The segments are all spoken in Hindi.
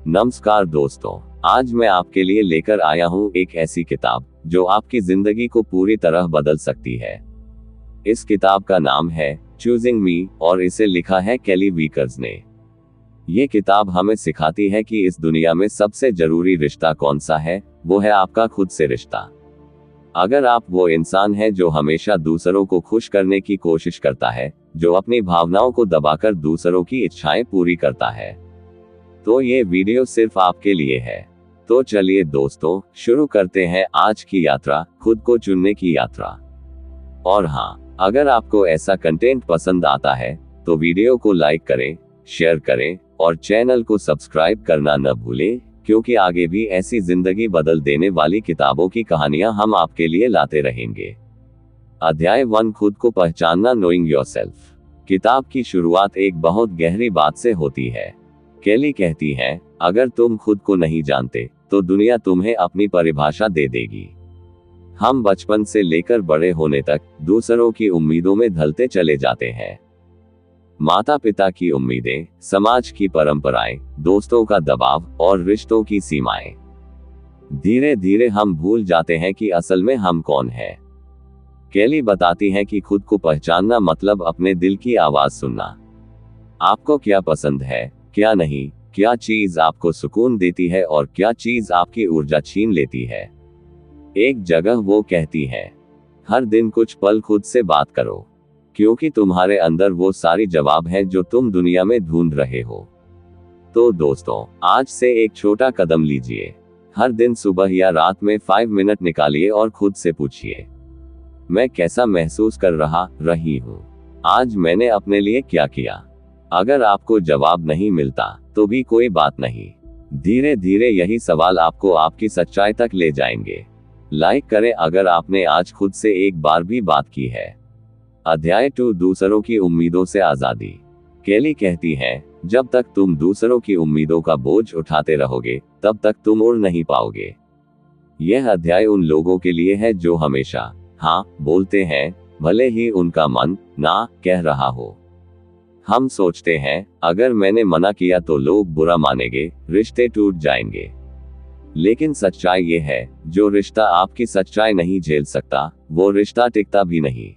नमस्कार दोस्तों, आज मैं आपके लिए लेकर आया हूँ एक ऐसी किताब जो आपकी जिंदगी को पूरी तरह बदल सकती है। इस किताब का नाम है चूजिंग मी और इसे लिखा है केली वीकर्स ने। ये किताब हमें सिखाती है कि इस दुनिया में सबसे जरूरी रिश्ता कौन सा है, वो है आपका खुद से रिश्ता। अगर आप वो इंसान हैं जो हमेशा दूसरों को खुश करने की कोशिश करता है, जो अपनी भावनाओं को दबाकर दूसरों की इच्छाएं पूरी करता है, तो ये वीडियो सिर्फ आपके लिए है। तो चलिए दोस्तों, शुरू करते हैं आज की यात्रा, खुद को चुनने की यात्रा। और हाँ, अगर आपको ऐसा कंटेंट पसंद आता है तो वीडियो को लाइक करें, शेयर करें और चैनल को सब्सक्राइब करना न भूलें, क्योंकि आगे भी ऐसी जिंदगी बदल देने वाली किताबों की कहानियां हम आपके लिए लाते रहेंगे। अध्याय 1, खुद को पहचानना, नोइंग योरसेल्फ। किताब की शुरुआत एक बहुत गहरी बात से होती है। केली कहती है, अगर तुम खुद को नहीं जानते तो दुनिया तुम्हें अपनी परिभाषा दे देगी। हम बचपन से लेकर बड़े होने तक दूसरों की उम्मीदों में ढलते चले जाते हैं। माता पिता की उम्मीदें, समाज की परंपराएं, दोस्तों का दबाव और रिश्तों की सीमाएं। धीरे धीरे हम भूल जाते हैं कि असल में हम कौन हैं। केली बताती है कि खुद को पहचानना मतलब अपने दिल की आवाज सुनना। आपको क्या पसंद है, क्या नहीं, क्या चीज आपको सुकून देती है और क्या चीज आपकी ऊर्जा छीन लेती है। एक जगह वो कहती है, हर दिन कुछ पल खुद से बात करो, क्योंकि तुम्हारे अंदर वो सारी जवाब हैं जो तुम दुनिया में ढूंढ रहे हो। तो दोस्तों, आज से एक छोटा कदम लीजिए। हर दिन सुबह या रात में 5 मिनट निकालिए और खुद से पूछिए, मैं कैसा महसूस कर रही हूँ, आज मैंने अपने लिए क्या किया। अगर आपको जवाब नहीं मिलता तो भी कोई बात नहीं, धीरे धीरे यही सवाल आपको आपकी सच्चाई तक ले जाएंगे। लाइक करें अगर आपने आज खुद से एक बार भी बात की है। अध्याय 2, दूसरों की उम्मीदों से आजादी। केली कहती है, जब तक तुम दूसरों की उम्मीदों का बोझ उठाते रहोगे तब तक तुम उड़ नहीं पाओगे। यह अध्याय उन लोगों के लिए है जो हमेशा हाँ बोलते हैं, भले ही उनका मन ना कह रहा हो। हम सोचते हैं, अगर मैंने मना किया तो लोग बुरा मानेंगे, रिश्ते टूट जाएंगे। लेकिन सच्चाई ये है, जो रिश्ता आपकी सच्चाई नहीं झेल सकता, वो रिश्ता टिकता भी नहीं।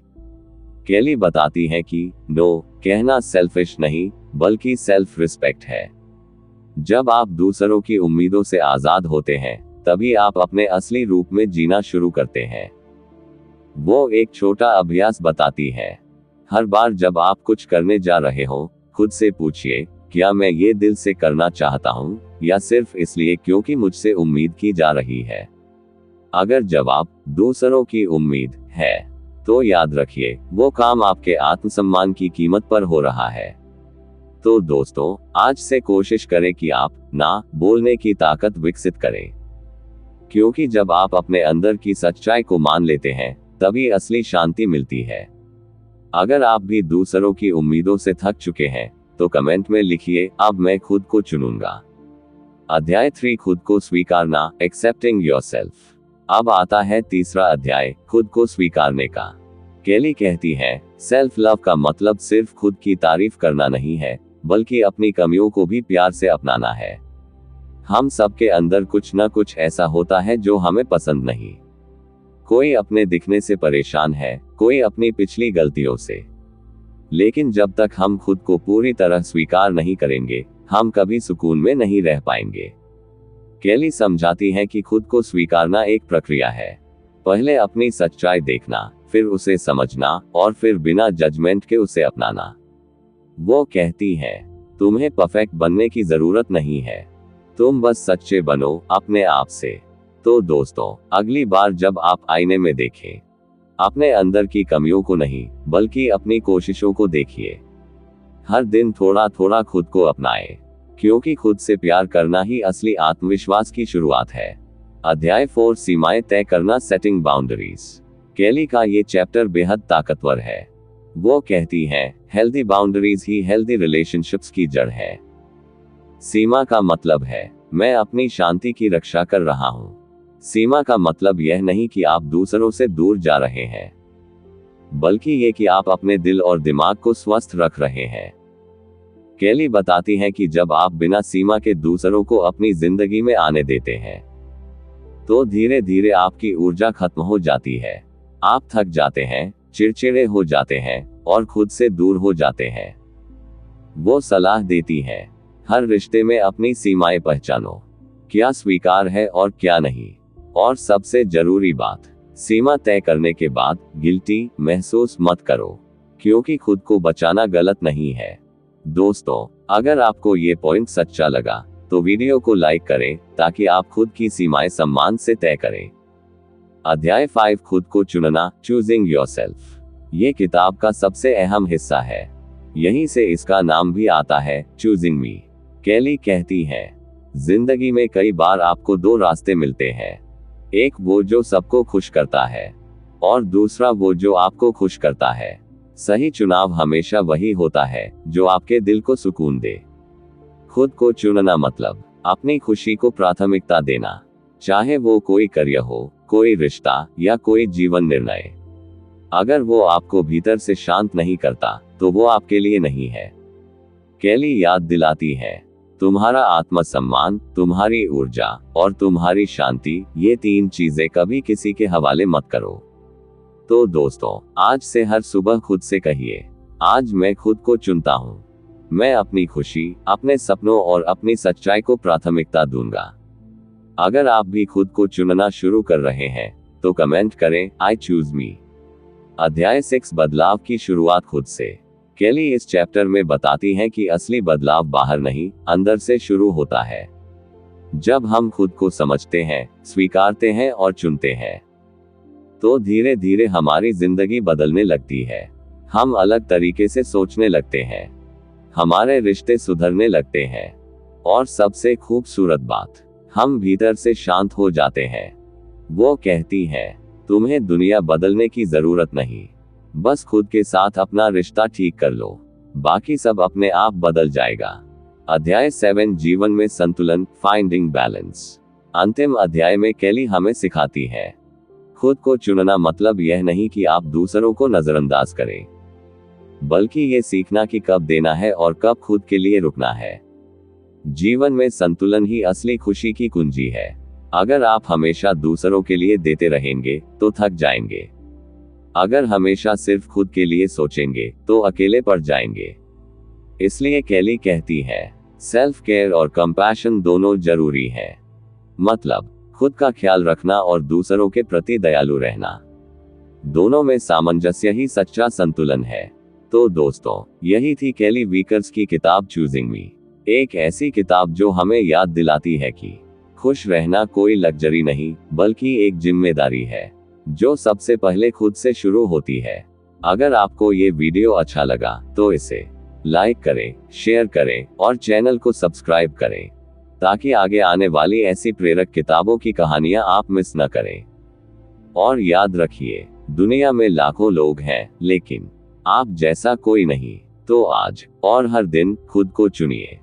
केली बताती है कि नो कहना सेल्फिश नहीं, बल्कि सेल्फ रिस्पेक्ट है। जब आप दूसरों की उम्मीदों से आजाद होते हैं, तभी आप अपने असली रूप में जीना शुरू करते हैं। वो एक छोटा अभ्यास बताती है। हर बार जब आप कुछ करने जा रहे हो, खुद से पूछिए, क्या मैं ये दिल से करना चाहता हूँ या सिर्फ इसलिए क्योंकि मुझसे उम्मीद की जा रही है। अगर जवाब दूसरों की उम्मीद है, तो याद रखिए, वो काम आपके आत्मसम्मान की कीमत पर हो रहा है। तो दोस्तों, आज से कोशिश करें कि आप ना बोलने की ताकत विकसित करें, क्योंकि जब आप अपने अंदर की सच्चाई को मान लेते हैं, तभी असली शांति मिलती है। अगर आप भी दूसरों की उम्मीदों से थक चुके हैं तो कमेंट में लिखिए, अब मैं खुद को चुनूंगा। अध्याय 3, खुद को स्वीकारना, एक्सेप्टिंग योरसेल्फ। अब आता है तीसरा अध्याय, खुद को स्वीकारने का। केली कहती है, सेल्फ लव का मतलब सिर्फ खुद की तारीफ करना नहीं है, बल्कि अपनी कमियों को भी प्यार से अपनाना है। हम सबके अंदर कुछ न कुछ ऐसा होता है जो हमें पसंद नहीं। कोई अपने दिखने से परेशान है, कोई अपनी पिछली गलतियों से। लेकिन जब तक हम खुद को पूरी तरह स्वीकार नहीं करेंगे, हम कभी सुकून में नहीं रह पाएंगे। केली समझाती है कि खुद को स्वीकारना एक प्रक्रिया है। पहले अपनी सच्चाई देखना, फिर उसे समझना और फिर बिना जजमेंट के उसे अपनाना। वो कहती है, तुम्हें परफेक्ट बनने की जरूरत नहीं है, तुम बस सच्चे बनो अपने आप से। तो दोस्तों, अगली बार जब आप आईने में देखें, अपने अंदर की कमियों को नहीं, बल्कि अपनी कोशिशों को देखिए। हर दिन थोड़ा थोड़ा खुद को अपनाएं, क्योंकि खुद से प्यार करना ही असली आत्मविश्वास की शुरुआत है। अध्याय 4, सीमाएं तय करना, सेटिंग बाउंड्रीज। केली का ये चैप्टर बेहद ताकतवर है। वो कहती है, हेल्दी बाउंड्रीज ही हेल्दी रिलेशनशिप्स की जड़ है। सीमा का मतलब है, मैं अपनी शांति की रक्षा कर रहा हूँ। सीमा का मतलब यह नहीं कि आप दूसरों से दूर जा रहे हैं, बल्कि ये कि आप अपने दिल और दिमाग को स्वस्थ रख रहे हैं। केली बताती हैं कि जब आप बिना सीमा के दूसरों को अपनी जिंदगी में आने देते हैं तो धीरे धीरे आपकी ऊर्जा खत्म हो जाती है। आप थक जाते हैं, चिड़चिड़े हो जाते हैं और खुद से दूर हो जाते हैं। वो सलाह देती है, हर रिश्ते में अपनी सीमाएं पहचानो, क्या स्वीकार है और क्या नहीं। और सबसे जरूरी बात, सीमा तय करने के बाद गिल्टी महसूस मत करो, क्योंकि खुद को बचाना गलत नहीं है। दोस्तों, अगर आपको ये पॉइंट सच्चा लगा तो वीडियो को लाइक करें ताकि आप खुद की सीमाएं सम्मान से तय करें। अध्याय 5, खुद को चुनना, चूजिंग योरसेल्फ। ये किताब का सबसे अहम हिस्सा है, यहीं से इसका नाम भी आता है, चूजिंग मी। केली कहती है, जिंदगी में कई बार आपको दो रास्ते मिलते हैं, एक वो जो सबको खुश करता है और दूसरा वो जो आपको खुश करता है। सही चुनाव हमेशा वही होता है जो आपके दिल को सुकून दे। खुद को चुनना मतलब अपनी खुशी को प्राथमिकता देना, चाहे वो कोई करियर हो, कोई रिश्ता या कोई जीवन निर्णय। अगर वो आपको भीतर से शांत नहीं करता तो वो आपके लिए नहीं है। केली याद दिलाती है, तुम्हारा आत्मसम्मान, तुम्हारी ऊर्जा और तुम्हारी शांति, ये 3 चीजें कभी किसी के हवाले मत करो। तो दोस्तों, आज से हर सुबह खुद से कहिए, आज मैं खुद को चुनता हूँ। मैं अपनी खुशी, अपने सपनों और अपनी सच्चाई को प्राथमिकता दूंगा। अगर आप भी खुद को चुनना शुरू कर रहे हैं तो कमेंट करें, आई चूज मी। अध्याय 6, बदलाव की शुरुआत खुद से। केली इस चैप्टर में बताती हैं कि असली बदलाव बाहर नहीं, अंदर से शुरू होता है। जब हम खुद को समझते हैं, स्वीकारते हैं और चुनते हैं तो धीरे धीरे हमारी जिंदगी बदलने लगती है। हम अलग तरीके से सोचने लगते हैं, हमारे रिश्ते सुधरने लगते हैं और सबसे खूबसूरत बात, हम भीतर से शांत हो जाते हैं। वो कहती है, तुम्हें दुनिया बदलने की जरूरत नहीं, बस खुद के साथ अपना रिश्ता ठीक कर लो, बाकी सब अपने आप बदल जाएगा। अध्याय 7, जीवन में संतुलन, फाइंडिंग बैलेंस। अंतिम अध्याय में केली हमें सिखाती है, खुद को चुनना मतलब यह नहीं कि आप दूसरों को नजरअंदाज करें, बल्कि ये सीखना कि कब देना है और कब खुद के लिए रुकना है। जीवन में संतुलन ही असली खुशी की कुंजी है। अगर आप हमेशा दूसरों के लिए देते रहेंगे तो थक जाएंगे। अगर हमेशा सिर्फ खुद के लिए सोचेंगे तो अकेले पड़ जाएंगे। इसलिए केली कहती है, सेल्फ केयर और कंपैशन दोनों जरूरी है। मतलब खुद का ख्याल रखना और दूसरों के प्रति दयालु रहना, दोनों में सामंजस्य ही सच्चा संतुलन है। तो दोस्तों, यही थी केली वीकर्स की किताब चूजिंग मी। एक ऐसी किताब जो हमें याद दिलाती है कि खुश रहना कोई लग्जरी नहीं, बल्कि एक जिम्मेदारी है जो सबसे पहले खुद से शुरू होती है। अगर आपको ये वीडियो अच्छा लगा तो इसे लाइक करें, शेयर करें और चैनल को सब्सक्राइब करें ताकि आगे आने वाली ऐसी प्रेरक किताबों की कहानियां आप मिस न करें। और याद रखिए, दुनिया में लाखों लोग हैं लेकिन आप जैसा कोई नहीं। तो आज और हर दिन खुद को चुनिए।